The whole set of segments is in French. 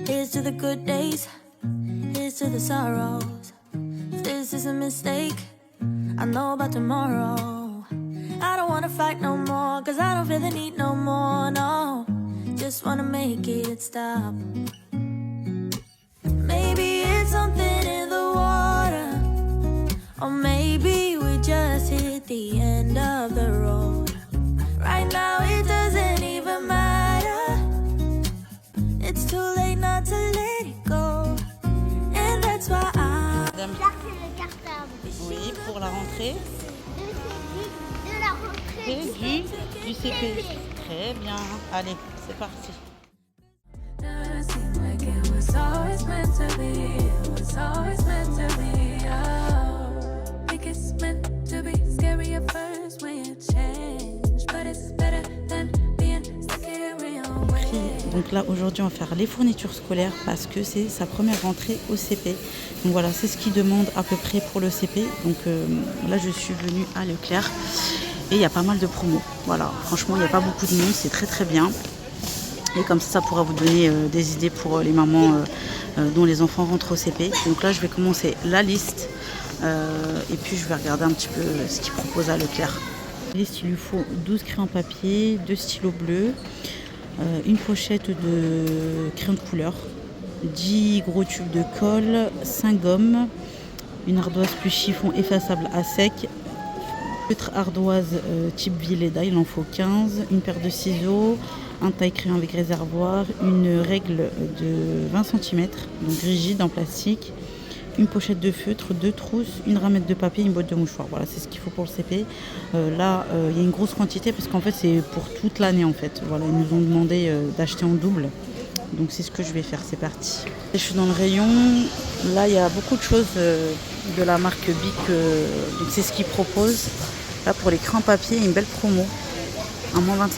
Here's to the good days, here's to the sorrows. If this is a mistake, I know about tomorrow. I don't wanna fight no more, cause I don't feel the need no more, no. Just wanna make it stop. Maybe it's something in the water, or maybe we just hit the end of the road. Right now it doesn't even matter. It's too late not to let it go. And that's why Madame. Le cartable. Oui, pour la rentrée De la rentrée du CP. Très bien. Allez, c'est parti. doesn't seem like it was always meant to be. It was always meant to be. Oh, think it's meant to be scary at first when you change, but it's better than being stuck here in your way. Donc là, aujourd'hui, on va faire les fournitures scolaires parce que c'est sa première rentrée au CP. Donc voilà, c'est ce qu'il demande à peu près pour le CP. Donc là, je suis venue à Leclerc et il y a pas mal de promos. Voilà, franchement, il n'y a pas beaucoup de monde, c'est très très bien. Et comme ça pourra vous donner des idées pour les mamans dont les enfants rentrent au CP. Donc là, je vais commencer la liste et puis je vais regarder un petit peu ce qu'ils proposent à Leclerc. La liste, il lui faut 12 crayons papier, 2 stylos bleus, une pochette de crayons de couleur, 10 gros tubes de colle, 5 gommes, une ardoise plus chiffon effaçable à sec, feutre ardoise type Villeda, il en faut 15, une paire de ciseaux, un taille-crayon avec réservoir, une règle de 20 cm, donc rigide en plastique, une pochette de feutre, 2 trousses, une ramette de papier, une boîte de mouchoirs. Voilà, c'est ce qu'il faut pour le CP. Là, il y a une grosse quantité parce qu'en fait, c'est pour toute l'année en fait. Voilà, ils nous ont demandé d'acheter en double. Donc c'est ce que je vais faire, c'est parti. Je suis dans le rayon, là il y a beaucoup de choses de la marque Bic, donc c'est ce qu'ils proposent. Là pour les crayons papier, une belle promo, à moins 25%.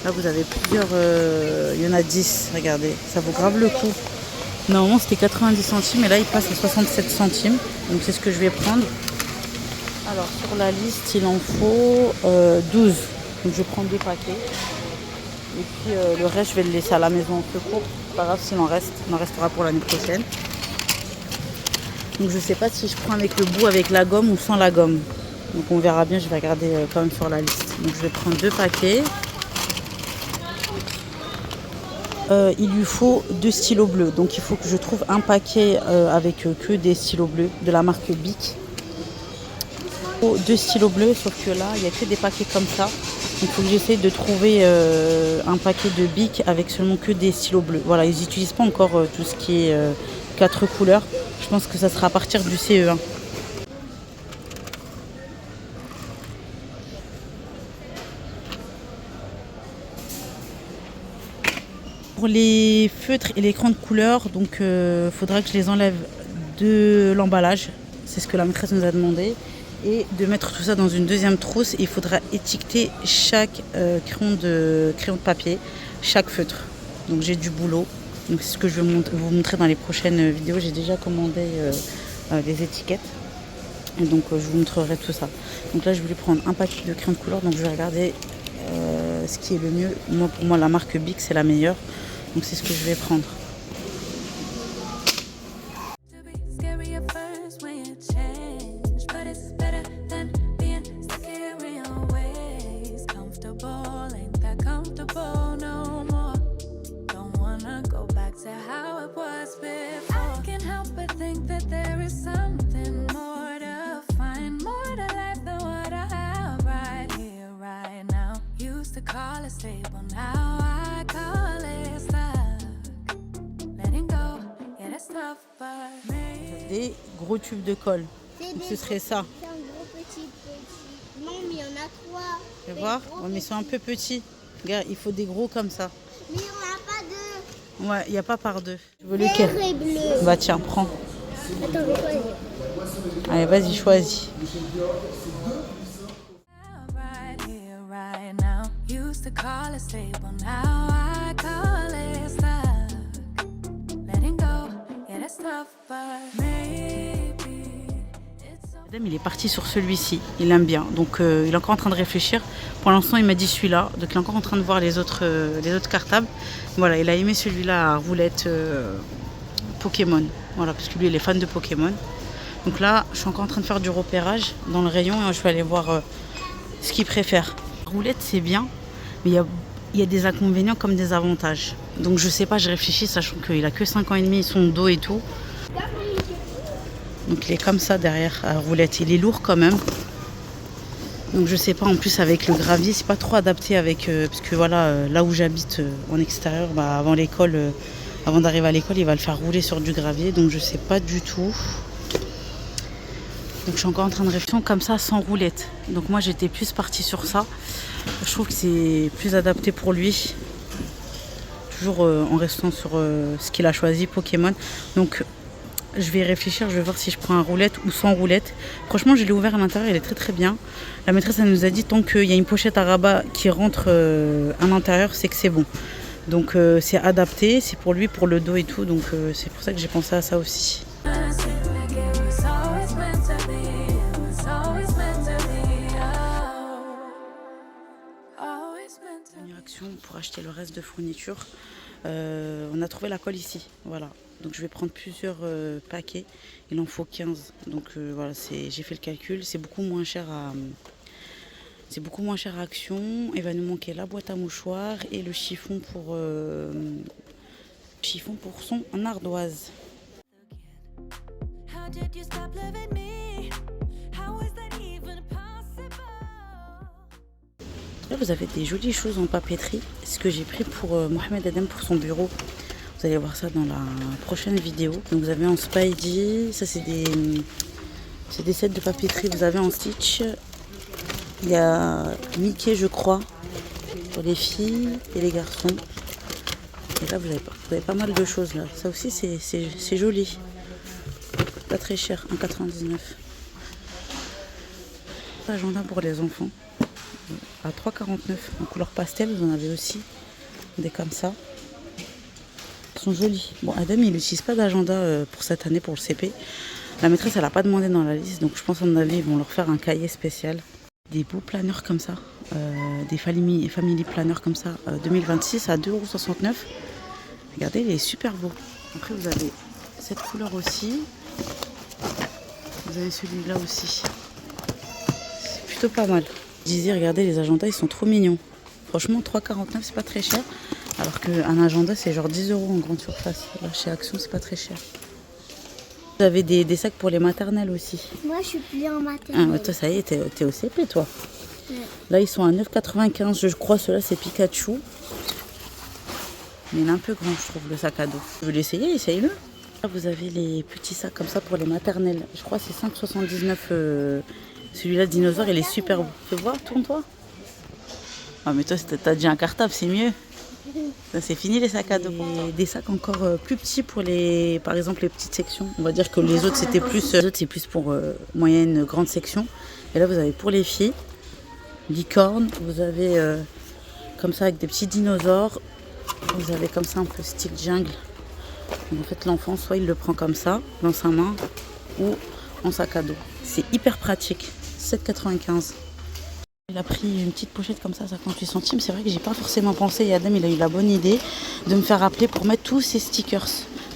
Là vous avez plusieurs, il y en a 10, regardez, ça vaut grave le coup. Normalement c'était 90 centimes et là il passe à 67 centimes, donc c'est ce que je vais prendre. Alors sur la liste il en faut 12, donc je prends 2 paquets. Et puis le reste, je vais le laisser à la maison en secours. C'est pas grave s'il en reste. Il en restera pour l'année prochaine. Donc je sais pas si je prends avec le bout, avec la gomme ou sans la gomme. Donc on verra bien, je vais regarder quand même sur la liste. Donc je vais prendre 2 paquets. Il lui faut 2 stylos bleus. Donc il faut que je trouve un paquet avec que des stylos bleus de la marque Bic. Il faut 2 stylos bleus, sauf que là, il n'y a que des paquets comme ça. Il faut que j'essaye de trouver un paquet de Bic avec seulement que des stylos bleus. Voilà, ils n'utilisent pas encore tout ce qui est 4 couleurs. Je pense que ça sera à partir du CE1. Pour les feutres et les crayons de couleur, donc faudra que je les enlève de l'emballage. C'est ce que la maîtresse nous a demandé. Et de mettre tout ça dans une deuxième trousse. Il faudra étiqueter chaque crayon de papier, chaque feutre. Donc j'ai du boulot. Donc c'est ce que je vais vous montrer dans les prochaines vidéos. J'ai déjà commandé les étiquettes. Et donc je vous montrerai tout ça. Donc là je voulais prendre un paquet de crayons de couleur. Donc je vais regarder ce qui est le mieux. Moi, pour moi la marque Bic c'est la meilleure. Donc c'est ce que je vais prendre. Des gros tubes de colle. Donc ce serait ça. C'est un gros petit. Non, mais il y en a 3. Tu vas voir? Ouais, mais ils sont un peu petits. Regarde, il faut des gros comme ça. Mais il n'y en a pas 2. Ouais, il n'y a pas par 2. Tu veux Vert lequel? et bleu. Bah tiens, prends. Attends, je vais choisir. Allez, vas-y, choisis. Adam, il est parti sur celui-ci, il aime bien, donc il est encore en train de réfléchir. Pour l'instant, il m'a dit celui-là, donc il est encore en train de voir les autres cartables. Voilà, il a aimé celui-là à roulette Pokémon, voilà, parce que lui, il est fan de Pokémon. Donc là, je suis encore en train de faire du repérage dans le rayon et je vais aller voir ce qu'il préfère. La roulette, c'est bien, mais il y a des inconvénients comme des avantages. Donc je sais pas, je réfléchis, sachant qu'il a que 5 ans et demi, son dos et tout. Donc il est comme ça derrière à roulette. Il est lourd quand même. Donc je sais pas, en plus avec le gravier, c'est pas trop adapté avec... parce que voilà, là où j'habite en extérieur, bah, avant l'école, avant d'arriver à l'école, il va le faire rouler sur du gravier. Donc je sais pas du tout. Donc je suis encore en train de réfléchir comme ça, sans roulette. Donc moi j'étais plus partie sur ça. Je trouve que c'est plus adapté pour lui. Toujours en restant sur ce qu'il a choisi, Pokémon. Donc je vais réfléchir, je vais voir si je prends un roulette ou sans roulette. Franchement, je l'ai ouvert à l'intérieur, il est très très bien. La maîtresse, elle nous a dit, tant qu'il y a une pochette à rabat qui rentre à l'intérieur, c'est que c'est bon. Donc c'est adapté, c'est pour lui, pour le dos et tout. Donc c'est pour ça que j'ai pensé à ça aussi. Première action pour acheter le reste de fournitures. On a trouvé la colle ici, voilà. Donc je vais prendre plusieurs paquets, il en faut 15. Donc voilà, j'ai fait le calcul, c'est beaucoup moins cher à Action. Il va nous manquer la boîte à mouchoirs et le chiffon pour son ardoise. Là vous avez des jolies choses en papeterie, ce que j'ai pris pour Mohamed Adam pour son bureau. Vous allez voir ça dans la prochaine vidéo. Donc vous avez en Spidey, ça c'est des sets de papeterie. Vous avez en Stitch, il y a Mickey je crois, pour les filles et les garçons. Et là vous avez pas mal de choses là. Ça aussi c'est joli. Pas très cher, 1,99. Agenda pour les enfants, à 3,49. En couleur pastel, vous en avez aussi des comme ça. Ils sont jolis. Bon, Adam, il n'utilise pas d'agenda pour cette année, pour le CP. La maîtresse, elle n'a pas demandé dans la liste, donc je pense à mon avis, ils vont leur faire un cahier spécial. Des beaux planeurs comme ça, des family planners comme ça, 2026 à 2,69 €. Regardez, il est super beau. Après, vous avez cette couleur aussi. Vous avez celui-là aussi. C'est plutôt pas mal. Je disais, regardez, les agendas, ils sont trop mignons. Franchement, 3,49 €, c'est pas très cher. Alors qu'un agenda, c'est genre 10 € en grande surface. Là, chez Action, c'est pas très cher. Vous avez des sacs pour les maternelles aussi. Moi, je suis plus en maternelle. Ah, toi, ça y est, t'es au CP, toi. Ouais. Là, ils sont à 9,95 €. Je crois, ceux-là, c'est Pikachu. Mais il est un peu grand, je trouve, le sac à dos. Tu veux l'essayer? Essaye-le. Là, vous avez les petits sacs comme ça pour les maternelles. Je crois que c'est 5,79 €. Celui-là, dinosaure, il est super beau. Fais voir, tourne-toi. Ah, mais toi, t'as déjà un cartable, c'est mieux. Ça, c'est fini les sacs à dos. Et des sacs encore plus petits pour par exemple les petites sections. On va dire que les autres c'est plus pour moyenne, grande section. Et là vous avez pour les filles, licorne, vous avez comme ça avec des petits dinosaures. Vous avez comme ça un peu style jungle. Donc, en fait l'enfant soit il le prend comme ça dans sa main ou en sac à dos. C'est hyper pratique. 7,95 €. Il a pris une petite pochette comme ça, 58 centimes. C'est vrai que j'ai pas forcément pensé. Et Adam, il a eu la bonne idée de me faire appeler pour mettre tous ces stickers.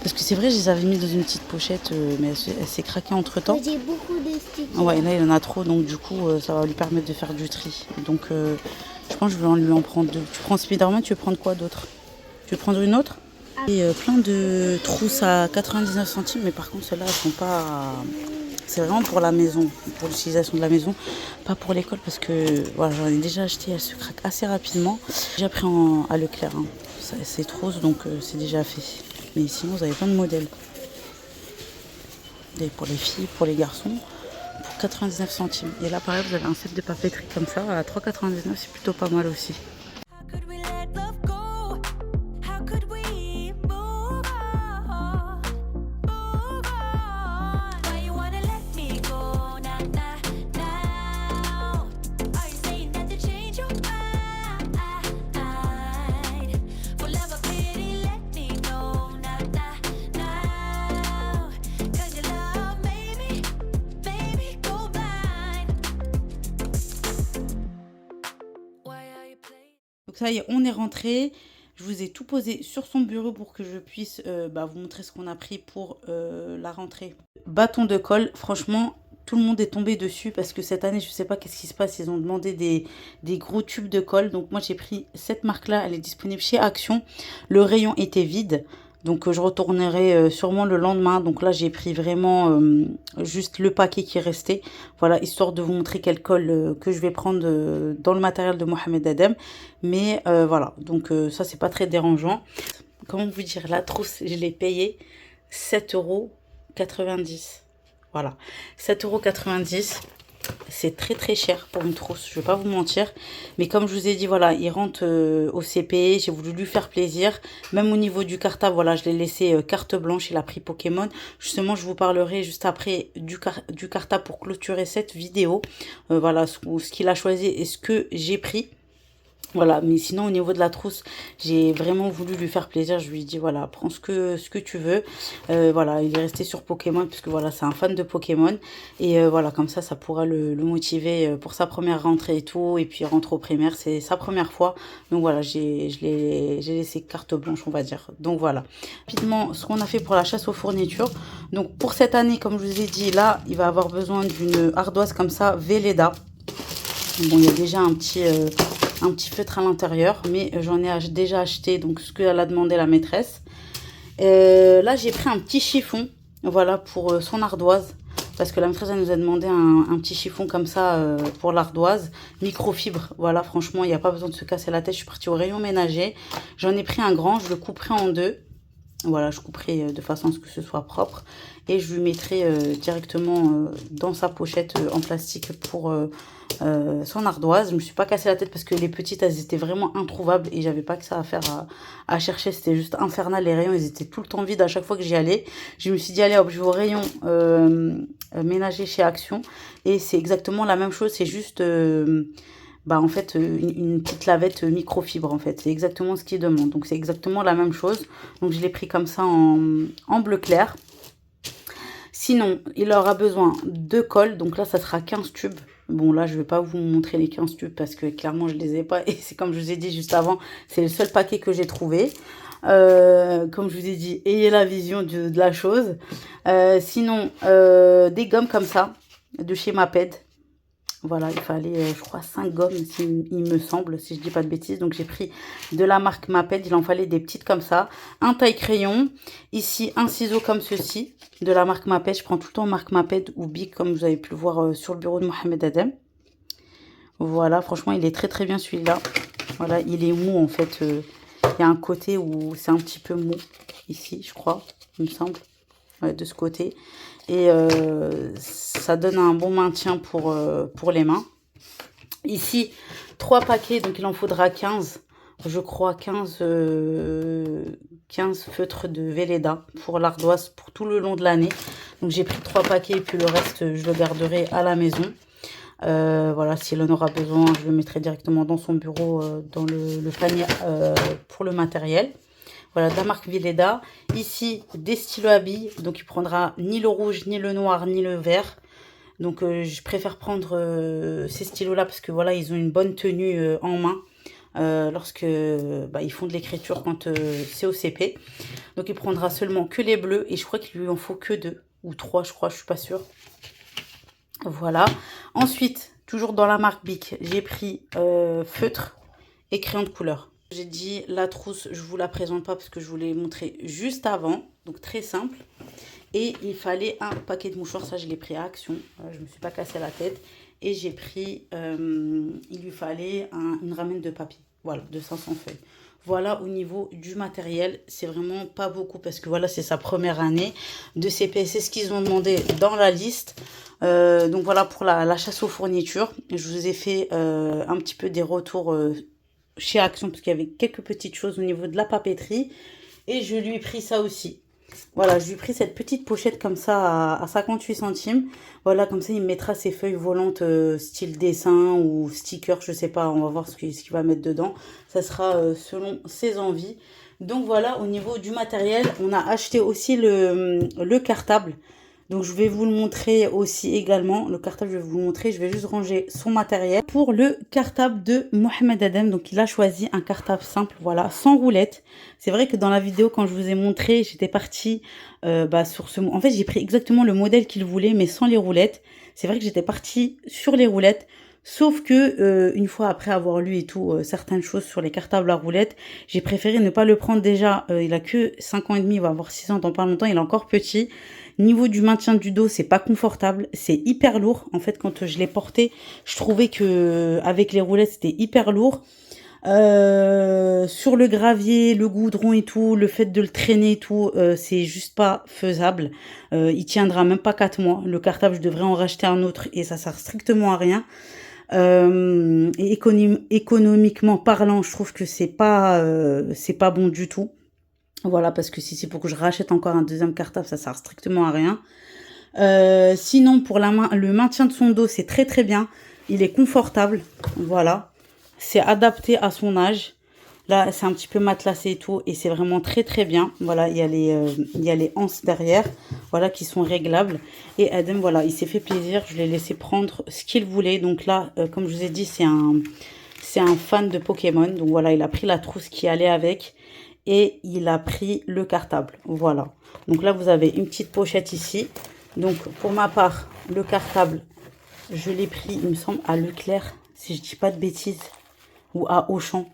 Parce que c'est vrai, je les avais mis dans une petite pochette, mais elle s'est craquée entre temps. J'ai beaucoup de stickers. Ouais, là, il en a trop, donc du coup, ça va lui permettre de faire du tri. Donc, je pense que je vais lui en prendre 2. Tu prends Spider-Man, tu veux prendre quoi d'autre? Tu veux prendre une autre? Et plein de trousses à 99 centimes, mais par contre, celles-là, elles sont pas. C'est vraiment pour la maison, pour l'utilisation de la maison, pas pour l'école parce que voilà, j'en ai déjà acheté, elles se craquent assez rapidement. J'ai pris à Leclerc, hein. C'est trop, donc c'est déjà fait. Mais sinon, vous avez plein de modèles. Et pour les filles, pour les garçons, pour 99 centimes. Et là, pareil, vous avez un set de papeterie comme ça, à 3,99 €, c'est plutôt pas mal aussi. Donc ça y est, on est rentré. Je vous ai tout posé sur son bureau pour que je puisse vous montrer ce qu'on a pris pour la rentrée. Bâton de colle, franchement, tout le monde est tombé dessus parce que cette année, je ne sais pas qu'est-ce qui se passe. Ils ont demandé des gros tubes de colle. Donc moi, j'ai pris cette marque-là. Elle est disponible chez Action. Le rayon était vide. Donc je retournerai sûrement le lendemain. Donc là, j'ai pris vraiment juste le paquet qui restait. Voilà, histoire de vous montrer quelle colle que je vais prendre dans le matériel de Mohamed Adem. Mais voilà, donc ça, c'est pas très dérangeant. Comment vous dire, la trousse, je l'ai payée 7,90 €. Voilà, 7,90 €. C'est très très cher pour une trousse, je vais pas vous mentir. Mais comme je vous ai dit, voilà, il rentre au CP. J'ai voulu lui faire plaisir. Même au niveau du cartable, voilà, je l'ai laissé carte blanche. Il a pris Pokémon. Justement, je vous parlerai juste après du cartable pour clôturer cette vidéo. Voilà, ce qu'il a choisi et ce que j'ai pris. Voilà, mais sinon au niveau de la trousse, j'ai vraiment voulu lui faire plaisir. Je lui ai dit voilà, prends ce que tu veux. Voilà, il est resté sur Pokémon puisque voilà, c'est un fan de Pokémon. Et voilà, comme ça pourra le motiver pour sa première rentrée et tout. Et puis rentre au primaire, c'est sa première fois. Donc voilà, j'ai laissé carte blanche, on va dire. Donc voilà, rapidement, ce qu'on a fait pour la chasse aux fournitures. Donc pour cette année, comme je vous ai dit, là, il va avoir besoin d'une ardoise comme ça, Velleda. Bon, il y a déjà un petit feutre à l'intérieur, mais j'en ai déjà acheté, donc ce qu'elle a demandé la maîtresse. Là, j'ai pris un petit chiffon, voilà, pour son ardoise, parce que la maîtresse, elle nous a demandé un petit chiffon comme ça pour l'ardoise, microfibre. Voilà, franchement, il n'y a pas besoin de se casser la tête. Je suis partie au rayon ménager. J'en ai pris un grand, je le couperai en deux. Voilà, je couperai de façon à ce que ce soit propre. Et je lui mettrai directement dans sa pochette en plastique pour son ardoise. Je me suis pas cassé la tête parce que les petites, elles étaient vraiment introuvables. Et j'avais pas que ça à faire à chercher. C'était juste infernal. Les rayons, ils étaient tout le temps vides à chaque fois que j'y allais. Je me suis dit, allez hop, je vais au rayon ménager chez Action. Et c'est exactement la même chose. C'est juste... en fait, une petite lavette microfibre, en fait. C'est exactement ce qu'ils demandent. Donc, c'est exactement la même chose. Donc, je l'ai pris comme ça en bleu clair. Sinon, il aura besoin de colle. Donc là, ça sera 15 tubes. Bon, là, je ne vais pas vous montrer les 15 tubes parce que clairement, je ne les ai pas. Et c'est comme je vous ai dit juste avant, c'est le seul paquet que j'ai trouvé. Comme je vous ai dit, ayez la vision de la chose. Sinon, des gommes comme ça, de chez Maped. Voilà, il fallait, je crois, 5 gommes, il me semble, si je dis pas de bêtises. Donc, j'ai pris de la marque Maped. Il en fallait des petites comme ça. Un taille-crayon. Ici, un ciseau comme ceci, de la marque Maped. Je prends tout le temps marque Maped ou Bic, comme vous avez pu le voir sur le bureau de Mohamed Adem. Voilà, franchement, il est très très bien celui-là. Voilà, il est mou, en fait. Il y a un côté où c'est un petit peu mou, ici, je crois, il me semble. Ouais, de ce côté. Et ça donne un bon maintien pour les mains. Ici, 3 paquets, donc il en faudra 15. Je crois 15 feutres de Velleda pour l'ardoise pour tout le long de l'année. Donc j'ai pris 3 paquets et puis le reste, je le garderai à la maison. Voilà, si elle en aura besoin, je le mettrai directement dans son bureau, dans le panier pour le matériel. Voilà, de la marque Velleda. Ici, des stylos à billes. Donc, il prendra ni le rouge, ni le noir, ni le vert. Donc, je préfère prendre ces stylos-là parce que voilà, ils ont une bonne tenue en main lorsque ils font de l'écriture quand c'est au CP. Donc, il prendra seulement que les bleus. Et je crois qu'il lui en faut que 2 ou 3, je crois, je suis pas sûre. Voilà. Ensuite, toujours dans la marque Bic, j'ai pris feutre et crayon de couleur. J'ai dit la trousse, je vous la présente pas parce que je vous l'ai montré juste avant. Donc très simple. Et il fallait un paquet de mouchoirs. Ça, je l'ai pris à Action. Je me suis pas cassé la tête. Et j'ai pris, il lui fallait une ramène de papier. Voilà, de 500 feuilles. Voilà, au niveau du matériel, c'est vraiment pas beaucoup parce que voilà, c'est sa première année de CP. C'est ce qu'ils ont demandé dans la liste. Donc voilà pour la chasse aux fournitures. Je vous ai fait un petit peu des retours chez Action parce qu'il y avait quelques petites choses au niveau de la papeterie. Et je lui ai pris ça aussi. Voilà, je lui ai pris cette petite pochette comme ça à 58 centimes. Voilà, comme ça, il mettra ses feuilles volantes style dessin ou sticker, je sais pas. On va voir ce qu'il va mettre dedans. Ça sera selon ses envies. Donc voilà, au niveau du matériel, on a acheté aussi le cartable. Donc je vais vous le montrer aussi également. Le cartable, je vais vous le montrer. Je vais juste ranger son matériel. Pour le cartable de Mohamed Adem, donc il a choisi un cartable simple, voilà, sans roulette. C'est vrai que dans la vidéo, quand je vous ai montré, j'étais partie sur ce... En fait, j'ai pris exactement le modèle qu'il voulait, mais sans les roulettes. C'est vrai que j'étais partie sur les roulettes. Sauf que une fois après avoir lu et tout certaines choses sur les cartables à roulettes, j'ai préféré ne pas le prendre déjà. Il a que 5 ans et demi, il va avoir 6 ans dans pas longtemps, il est encore petit. Niveau du maintien du dos, c'est pas confortable, c'est hyper lourd. En fait, quand je l'ai porté, je trouvais que avec les roulettes, c'était hyper lourd. Sur le gravier, le goudron et tout, le fait de le traîner et tout, c'est juste pas faisable. Il tiendra même pas 4 mois. Le cartable, je devrais en racheter un autre et ça sert strictement à rien. Et économiquement parlant, je trouve que c'est pas bon du tout. Voilà, parce que si c'est pour que je rachète encore un deuxième cartable, ça sert strictement à rien. Sinon, pour le maintien de son dos, c'est très très bien. Il est confortable, voilà. C'est adapté à son âge. Là, c'est un petit peu matelassé et tout, et c'est vraiment très très bien. Voilà, il y a les anses derrière, voilà, qui sont réglables. Et Adem, voilà, il s'est fait plaisir. Je l'ai laissé prendre ce qu'il voulait. Donc là, comme je vous ai dit, c'est un fan de Pokémon. Donc voilà, il a pris la trousse qui allait avec. Et il a pris le cartable, voilà. Donc là, vous avez une petite pochette ici. Donc, pour ma part, le cartable, je l'ai pris, il me semble, à Leclerc, si je dis pas de bêtises, ou à Auchan.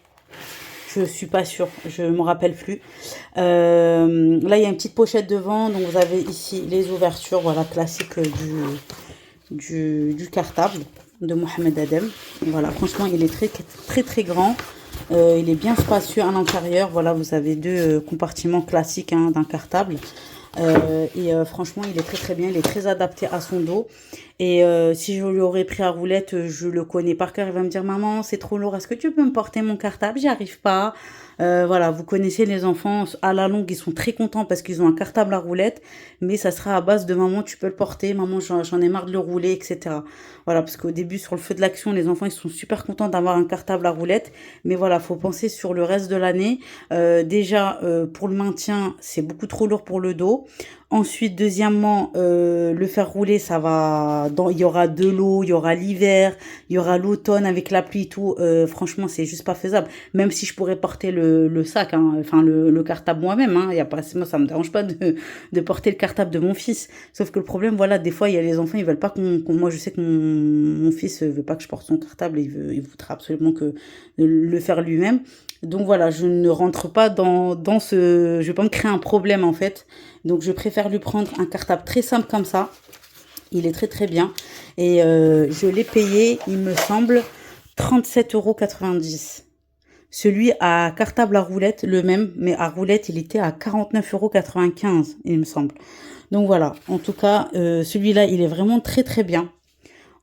Je suis pas sûre, je me rappelle plus. Là, il y a une petite pochette devant. Donc, vous avez ici les ouvertures, voilà, classiques du cartable de Mohamed Adem. Voilà, franchement, il est très, très, très grand. Il est bien spacieux à l'intérieur. Voilà, vous avez deux compartiments classiques d'un cartable. Franchement, il est très très bien. Il est très adapté à son dos. Et si je lui aurais pris à roulette, je le connais par cœur. Il va me dire, maman, c'est trop lourd. Est-ce que tu peux me porter mon cartable? J'y arrive pas. Voilà, vous connaissez les enfants. À la longue, ils sont très contents parce qu'ils ont un cartable à roulette. Mais ça sera à base de, maman, tu peux le porter. Maman, j'en ai marre de le rouler, etc. Voilà, parce qu'au début, sur le feu de l'action, les enfants, ils sont super contents d'avoir un cartable à roulette. Mais voilà, faut penser sur le reste de l'année. Déjà, pour le maintien, c'est beaucoup trop lourd pour le dos. Ensuite, deuxièmement, le faire rouler, ça va... il y aura de l'eau, il y aura l'hiver, il y aura l'automne avec la pluie et tout. Franchement, c'est juste pas faisable. Même si je pourrais porter le sac, enfin le cartable moi-même. Y a pas, moi, ça me dérange pas de porter le cartable de mon fils. Sauf que le problème, voilà, des fois, il y a les enfants, ils veulent pas moi, je sais que mon fils veut pas que je porte son cartable. Il voudra absolument que le faire lui-même. Donc voilà, je ne rentre pas dans ce... Je vais pas me créer un problème en fait. Donc je préfère lui prendre un cartable très simple comme ça. Il est très très bien. Et je l'ai payé, il me semble, 37,90 €. Celui à cartable à roulette, le même, mais à roulette, il était à 49,95 €, il me semble. Donc voilà, en tout cas, celui-là, il est vraiment très très bien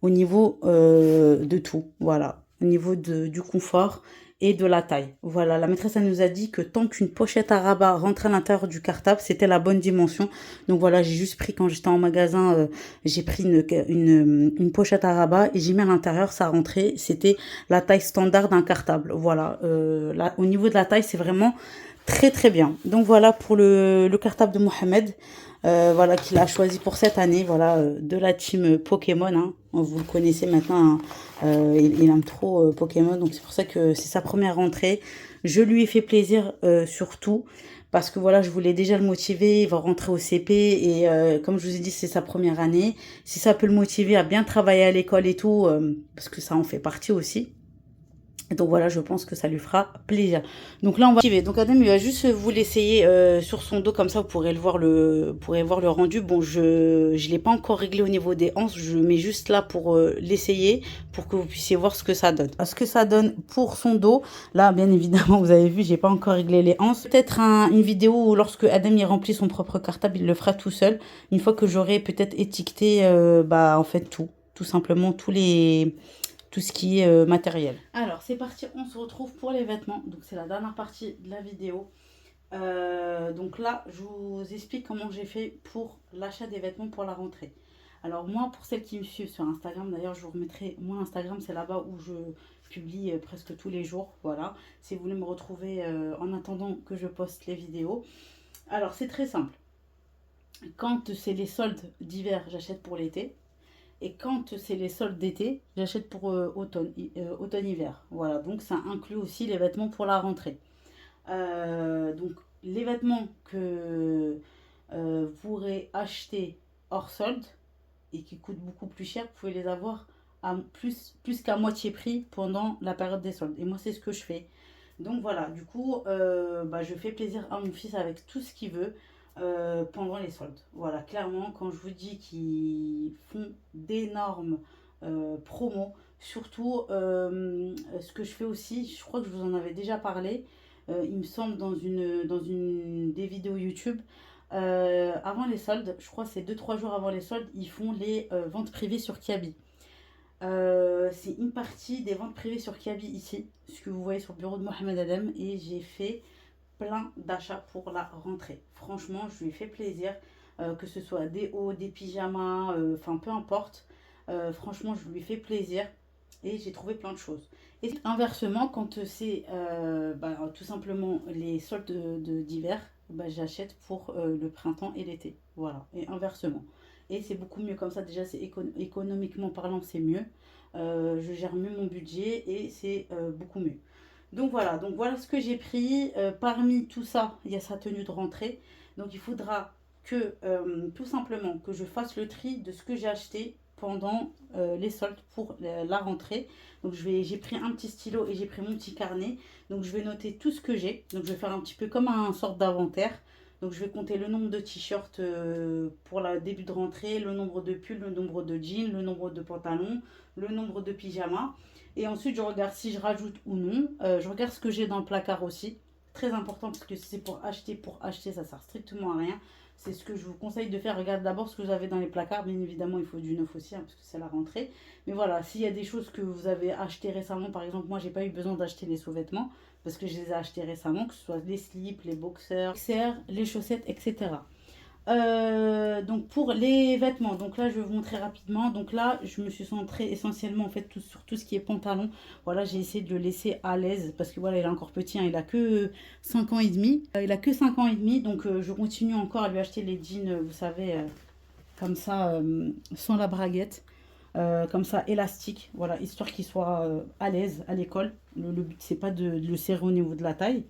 au niveau de tout. Voilà, au niveau du confort et de la taille. Voilà, la maîtresse, elle nous a dit que tant qu'une pochette à rabat rentrait à l'intérieur du cartable, c'était la bonne dimension. Donc voilà, j'ai juste pris, quand j'étais en magasin, j'ai pris une pochette à rabat et j'ai mis à l'intérieur, ça rentrait. C'était la taille standard d'un cartable. Voilà, là, au niveau de la taille, c'est vraiment très très bien. Donc voilà pour le cartable de Mohamed. Voilà, qu'il a choisi pour cette année, voilà, de la team Pokémon. Vous le connaissez maintenant, il aime trop Pokémon, donc c'est pour ça que c'est sa première rentrée. Je lui ai fait plaisir surtout, parce que voilà, je voulais déjà le motiver, il va rentrer au CP, et comme je vous ai dit, c'est sa première année. Si ça peut le motiver à bien travailler à l'école et tout, parce que ça en fait partie aussi. Donc voilà, je pense que ça lui fera plaisir. Donc là, on va activer. Donc Adem, il va juste vous l'essayer sur son dos, comme ça vous pourrez voir le rendu. Bon, je l'ai pas encore réglé au niveau des hanches, je le mets juste là pour l'essayer, pour que vous puissiez voir ce que ça donne. Ce que ça donne pour son dos, là, bien évidemment, vous avez vu, j'ai pas encore réglé les hanches. Peut-être une vidéo où lorsque Adem il remplit son propre cartable, il le fera tout seul. Une fois que j'aurai peut-être étiqueté, en fait tout simplement tout ce qui est matériel. Alors, c'est parti, on se retrouve pour les vêtements. Donc, c'est la dernière partie de la vidéo. Donc là, je vous explique comment j'ai fait pour l'achat des vêtements pour la rentrée. Alors, moi, pour celles qui me suivent sur Instagram, d'ailleurs, je vous remettrai mon Instagram, c'est là-bas où je publie presque tous les jours. Voilà, si vous voulez me retrouver en attendant que je poste les vidéos. Alors, c'est très simple. Quand c'est les soldes d'hiver, j'achète pour l'été. Et quand c'est les soldes d'été, j'achète pour automne-hiver. Voilà, donc ça inclut aussi les vêtements pour la rentrée. Donc les vêtements que vous pourrez acheter hors solde et qui coûtent beaucoup plus cher, vous pouvez les avoir à plus qu'à moitié prix pendant la période des soldes. Et moi, c'est ce que je fais. Donc voilà, du coup, je fais plaisir à mon fils avec tout ce qu'il veut pendant les soldes. Voilà, clairement, quand je vous dis qu'ils font d'énormes promos, surtout ce que je fais aussi, je crois que je vous en avais déjà parlé, il me semble dans une des vidéos YouTube. Avant les soldes, je crois que c'est 2-3 jours avant les soldes, ils font les ventes privées sur Kiabi. C'est une partie des ventes privées sur Kiabi ici, ce que vous voyez sur le bureau de Mohamed Adem, et j'ai fait plein d'achats pour la rentrée. Franchement, je lui ai fait plaisir, que ce soit des hauts, des pyjamas, enfin peu importe. Franchement, je lui ai fait plaisir et j'ai trouvé plein de choses. Et inversement, quand c'est tout simplement les soldes d'hiver, j'achète pour le printemps et l'été. Voilà, et inversement. Et c'est beaucoup mieux comme ça, déjà c'est économiquement parlant, c'est mieux. Je gère mieux mon budget et c'est beaucoup mieux. Donc voilà ce que j'ai pris. Parmi tout ça, il y a sa tenue de rentrée. Donc il faudra que tout simplement que je fasse le tri de ce que j'ai acheté pendant les soldes pour la rentrée. Donc j'ai pris un petit stylo et j'ai pris mon petit carnet. Donc je vais noter tout ce que j'ai. Donc je vais faire un petit peu comme un sorte d'inventaire. Donc je vais compter le nombre de t-shirts pour le début de rentrée, le nombre de pulls, le nombre de jeans, le nombre de pantalons, le nombre de pyjamas. Et ensuite je regarde si je rajoute ou non. Je regarde ce que j'ai dans le placard aussi. Très important parce que si c'est pour acheter, ça sert strictement à rien. C'est ce que je vous conseille de faire. Regarde d'abord ce que vous avez dans les placards. Bien évidemment, il faut du neuf aussi, parce que c'est la rentrée. Mais voilà, s'il y a des choses que vous avez achetées récemment, par exemple, moi, j'ai pas eu besoin d'acheter les sous-vêtements parce que je les ai achetés récemment, que ce soit les slips, les boxers, les chaussettes, etc. Donc pour les vêtements, donc là je vais vous montrer rapidement. Donc là je me suis centrée essentiellement en fait sur tout ce qui est pantalon. Voilà, j'ai essayé de le laisser à l'aise parce que voilà, il est encore petit, hein, il a que 5 ans et demi. Donc je continue encore à lui acheter les jeans, vous savez, comme ça, sans la braguette. Comme ça élastique, voilà, histoire qu'il soit à l'aise à l'école. Le but c'est pas de le serrer au niveau de la taille.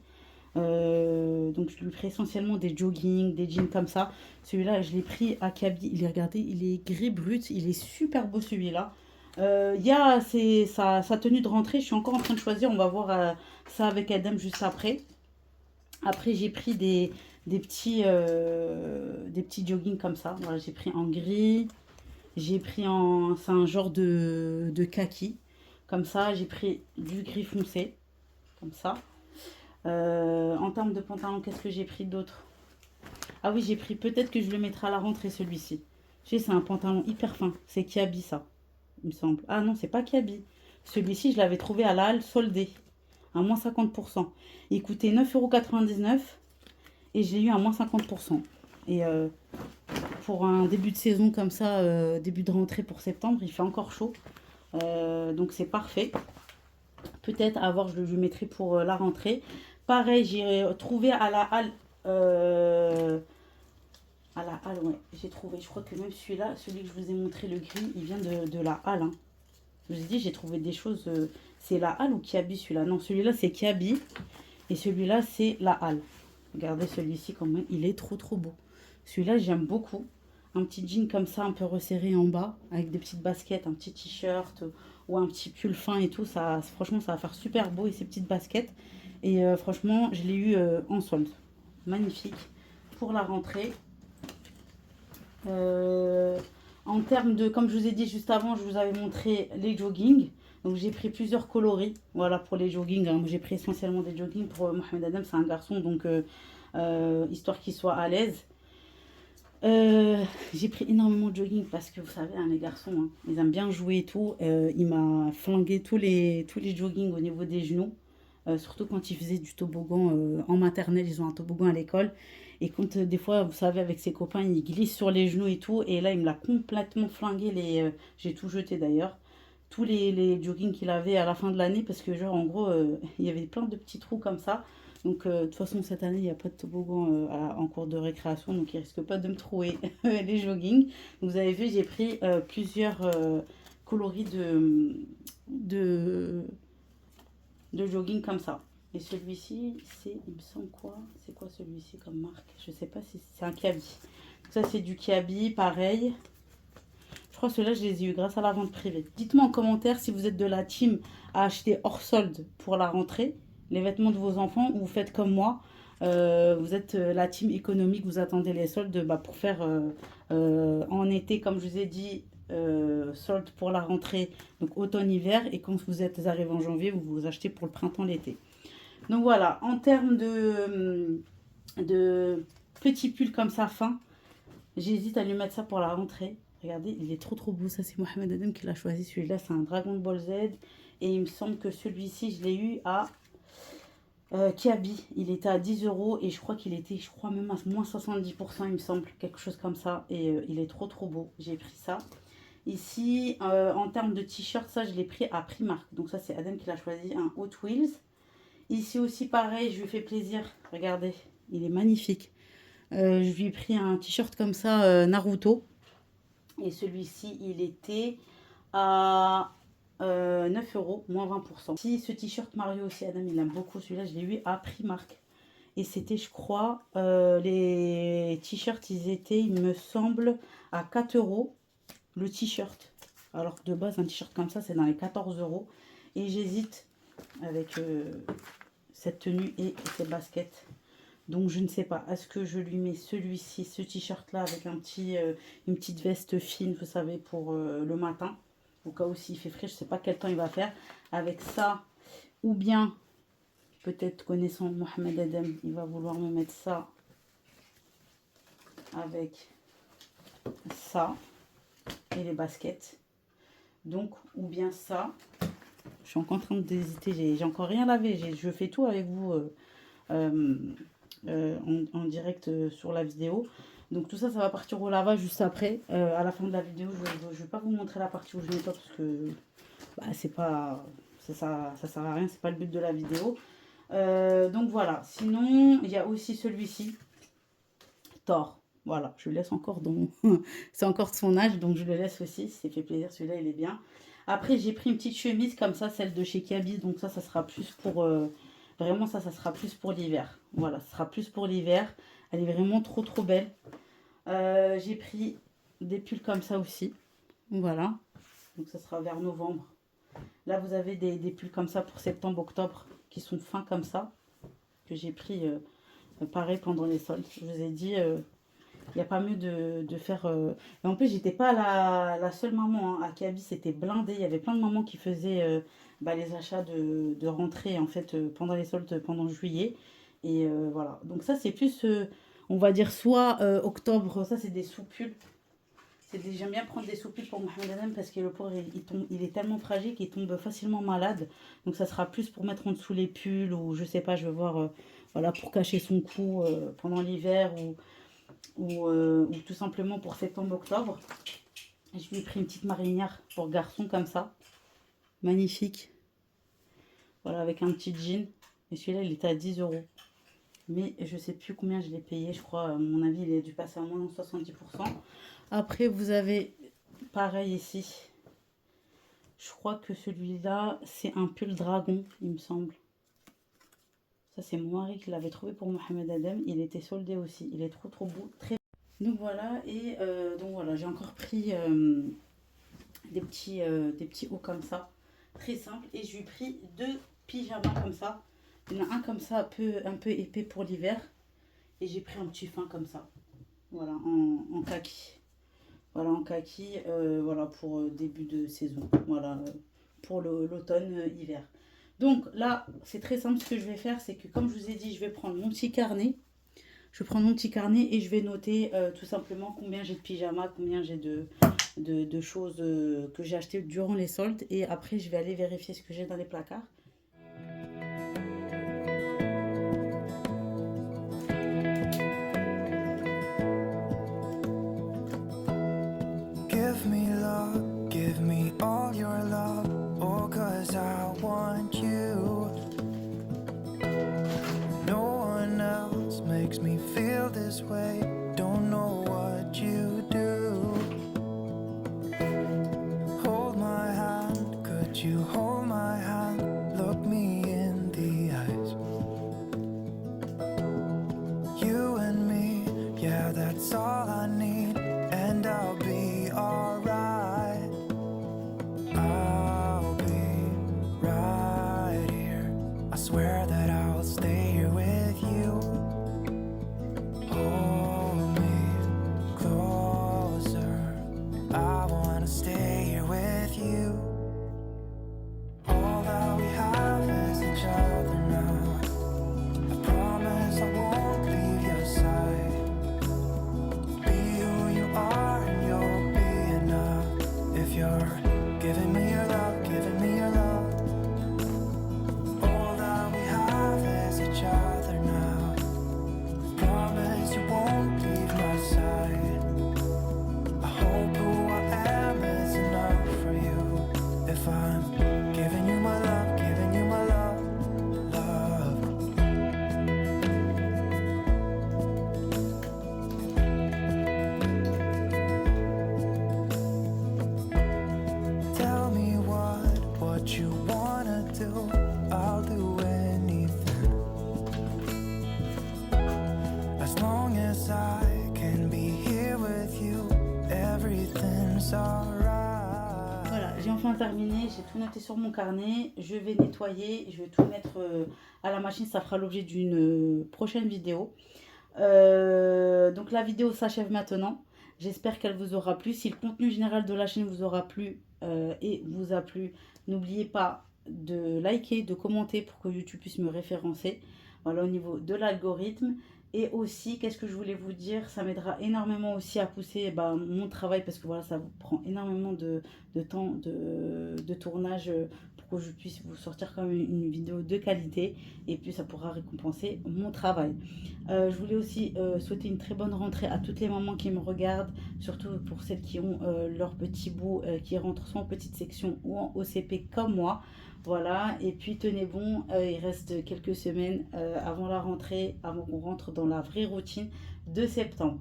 Donc je lui ai pris essentiellement des jogging, des jeans comme ça. Celui-là, je l'ai pris à Kaby. Regardez, il est gris brut. Il est super beau celui-là. Il y a sa tenue de rentrée. Je suis encore en train de choisir. On va voir ça avec Adam juste après. Après, j'ai pris des petits jogging comme ça. Voilà, j'ai pris en gris. J'ai pris c'est un genre de kaki. Comme ça, j'ai pris du gris foncé. Comme ça. En termes de pantalon, qu'est-ce que j'ai pris d'autre? Ah oui, j'ai pris, peut-être que je le mettrai à la rentrée celui-ci. Tu sais, c'est un pantalon hyper fin. C'est Kiabi ça, il me semble. Ah non, c'est pas Kiabi. Celui-ci, je l'avais trouvé à la halle soldé. À moins 50%. Il coûtait 9,99 € et j'ai eu à moins 50%. Et pour un début de saison comme ça, début de rentrée pour septembre, il fait encore chaud. Donc c'est parfait. Peut-être à voir, je le mettrai pour la rentrée. Pareil, j'ai trouvé à la halle. Ouais, j'ai trouvé. Je crois que même celui-là, celui que je vous ai montré, le gris, il vient de la halle. Hein. Je vous ai dit, j'ai trouvé des choses. C'est la halle ou Kiabi celui-là? Non, celui-là, c'est Kiabi. Et celui-là, c'est la halle. Regardez celui-ci, quand même. Il est trop, trop beau. Celui-là, j'aime beaucoup. Un petit jean comme ça, un peu resserré en bas, avec des petites baskets, un petit t-shirt ou un petit pull fin et tout. Ça, franchement, ça va faire super beau. Et ces petites baskets. Et franchement, je l'ai eu en solde. Magnifique. Pour la rentrée. En termes de, comme je vous ai dit juste avant, je vous avais montré les joggings. Donc j'ai pris plusieurs coloris. Voilà pour les joggings. Hein. J'ai pris essentiellement des joggings pour Mohamed Adam. C'est un garçon, donc histoire qu'il soit à l'aise. J'ai pris énormément de jogging parce que vous savez, hein, les garçons, hein, ils aiment bien jouer et tout. Il m'a flingué tous les joggings au niveau des genoux. Surtout quand ils faisaient du toboggan en maternelle, ils ont un toboggan à l'école. Et quand des fois, vous savez, avec ses copains, ils glissent sur les genoux et tout. Et là, il me l'a complètement flingué. J'ai tout jeté d'ailleurs. Tous les joggings qu'il avait à la fin de l'année. Parce que genre, en gros, il y avait plein de petits trous comme ça. Donc, de toute façon, cette année, il n'y a pas de toboggan en cours de récréation, donc il risque pas de me trouver les joggings. Donc, vous avez vu, j'ai pris plusieurs coloris de, de jogging comme ça. Et celui-ci, c'est, il me semble quoi? C'est quoi celui-ci comme marque? Je sais pas si c'est un Kiabi. Ça, c'est du Kiabi, pareil. Je crois que ceux-là, je les ai eu grâce à la vente privée. Dites-moi en commentaire si vous êtes de la team à acheter hors solde pour la rentrée les vêtements de vos enfants ou vous faites comme moi. Vous êtes la team économique, vous attendez les soldes pour faire en été, comme je vous ai dit, solde pour la rentrée, donc automne-hiver. Et quand vous êtes arrivé en janvier, vous vous achetez pour le printemps-l'été. Donc voilà, en termes de petits pulls comme ça, fin, j'hésite à lui mettre ça pour la rentrée. Regardez, il est trop beau. Ça, c'est Mohamed Adem qui l'a choisi. Celui-là, c'est un Dragon Ball Z. Et il me semble que celui-ci, je l'ai eu à Kiabi. Il était à 10 € et je crois qu'il était, même à moins 70%, il me semble. Quelque chose comme ça. Et il est trop beau. J'ai pris ça. Ici, en termes de t-shirt, ça, je l'ai pris à Primark. Donc ça, c'est Adem qui l'a choisi. Un Hot Wheels. Ici aussi, pareil, je lui fais plaisir. Regardez, il est magnifique. Je lui ai pris un t-shirt comme ça, Naruto. Et celui-ci, il était à 9 €, moins 20%. Si ce t-shirt Mario aussi, Adam, il aime beaucoup. Celui-là, je l'ai eu à Primark. Et c'était, je crois, les t-shirts, ils étaient, il me semble, à 4 € le t-shirt. Alors que de base, un t-shirt comme ça, c'est dans les 14 €. Et j'hésite avec cette tenue et ces baskets. Donc je ne sais pas, est-ce que je lui mets celui-ci, ce t-shirt là avec un petit, une petite veste fine, vous savez, pour le matin, au cas où s'il fait frais, je ne sais pas quel temps il va faire, avec ça, ou bien, peut-être connaissant Mohamed Adem, il va vouloir me mettre ça avec ça et les baskets. Donc, ou bien ça, je suis encore en train d'hésiter, j'ai encore rien lavé, je fais tout avec vous en direct sur la vidéo. Donc tout ça, ça va partir au lavage juste après. À la fin de la vidéo, je ne vais pas vous montrer la partie où je nettoie parce que c'est pas, ça sert à rien, c'est pas le but de la vidéo. Donc voilà. Sinon, il y a aussi celui-ci, Thor. Voilà, je le laisse encore dans... c'est encore de son âge, donc je le laisse aussi. Ça fait plaisir, celui-là, il est bien. Après, j'ai pris une petite chemise comme ça, celle de chez Kiabi. Donc ça sera plus pour... vraiment, ça sera plus pour l'hiver. Voilà, ça sera plus pour l'hiver. Elle est vraiment trop belle. J'ai pris des pulls comme ça aussi. Voilà. Donc ça sera vers novembre. Là, vous avez des pulls comme ça pour septembre, octobre, qui sont fins comme ça. Que j'ai pris pareil pendant les soldes. Je vous ai dit... il n'y a pas mieux de faire... Et en plus, j'étais pas la seule maman. À Kiabi, c'était blindé. Il y avait plein de mamans qui faisaient les achats de rentrée, en fait, pendant les soldes, pendant juillet. Et voilà. Donc ça, c'est plus, on va dire, soit octobre. Ça, c'est des sous-pulls. J'aime bien prendre des sous-pulls pour Mohamed Adem parce que le pauvre, il est tellement fragile qu'il tombe facilement malade. Donc ça sera plus pour mettre en dessous les pulls ou je sais pas, je vais voir, voilà, pour cacher son cou pendant l'hiver ou tout simplement pour septembre-octobre. Je lui ai pris une petite marinière pour garçon comme ça. Magnifique. Voilà, avec un petit jean. Et celui-là, il était à 10 €. Mais je sais plus combien je l'ai payé. Je crois, à mon avis, il a dû passer à moins de 70%. Après, vous avez pareil ici. Je crois que celui-là, c'est un pull dragon, il me semble. Ça, c'est mon mari qui l'avait trouvé pour Mohamed Adem. Il était soldé aussi. Il est trop beau. Très... Donc voilà. Et donc voilà, j'ai encore pris des petits hauts comme ça. Très simple. Et je lui ai pris 2 pyjamas comme ça. Il y en a un comme ça, un peu épais pour l'hiver. Et j'ai pris un petit fin comme ça. Voilà, en kaki. Voilà, en kaki. Voilà, pour début de saison. Voilà, pour l'automne-hiver. Donc là, c'est très simple. Ce que je vais faire, c'est que comme je vous ai dit, je vais prendre mon petit carnet. Je vais prendre mon petit carnet et je vais noter tout simplement combien j'ai de pyjamas, combien j'ai de choses que j'ai achetées durant les soldes. Et après, je vais aller vérifier ce que j'ai dans les placards. Give me love, give me all your love, oh 'cause I want you. No you hold my hand, look me in the eyes. You and me, yeah, that's all I need, and I'll be alright. I'll be right here. I swear that I'll stay here with you. Hold me closer. I wanna stay here with you. All that we have is each other now. I promise I won't leave your side. Be who you are and you'll be enough. If you're giving me your love, giving me your love. All that we have is each other now. Promise you won't leave my side. I hope who I am is enough for you. If I'm giving you my love, giving you my love, love. Tell me what you wanna do. I'll do anything. As long as I can be here with you, everything's alright. Voilà, j'ai enfin terminé, j'ai tout noté sur mon carnet, je vais nettoyer, je vais tout mettre à la machine, ça fera l'objet d'une prochaine vidéo. Donc la vidéo s'achève maintenant, j'espère qu'elle vous aura plu. Si le contenu général de la chaîne vous aura plu et vous a plu, n'oubliez pas de liker, de commenter pour que YouTube puisse me référencer, voilà, au niveau de l'algorithme. Et aussi, qu'est-ce que je voulais vous dire, ça m'aidera énormément aussi à pousser mon travail, parce que voilà, ça vous prend énormément de temps de tournage pour que je puisse vous sortir quand même une vidéo de qualité, et puis ça pourra récompenser mon travail. Je voulais aussi souhaiter une très bonne rentrée à toutes les mamans qui me regardent, surtout pour celles qui ont leur petit bout qui rentre soit en petite section ou en OCP comme moi. Voilà, et puis tenez bon, il reste quelques semaines avant la rentrée, avant qu'on rentre dans la vraie routine de septembre.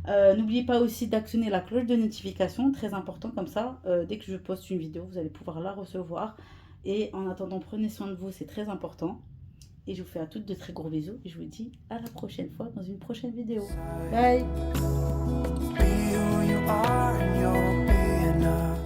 N'oubliez pas aussi d'actionner la cloche de notification, très important, comme ça, dès que je poste une vidéo, vous allez pouvoir la recevoir. Et en attendant, prenez soin de vous, c'est très important. Et je vous fais à toutes de très gros bisous, et je vous dis à la prochaine fois dans une prochaine vidéo. Bye! Be who you are and you'll be enough.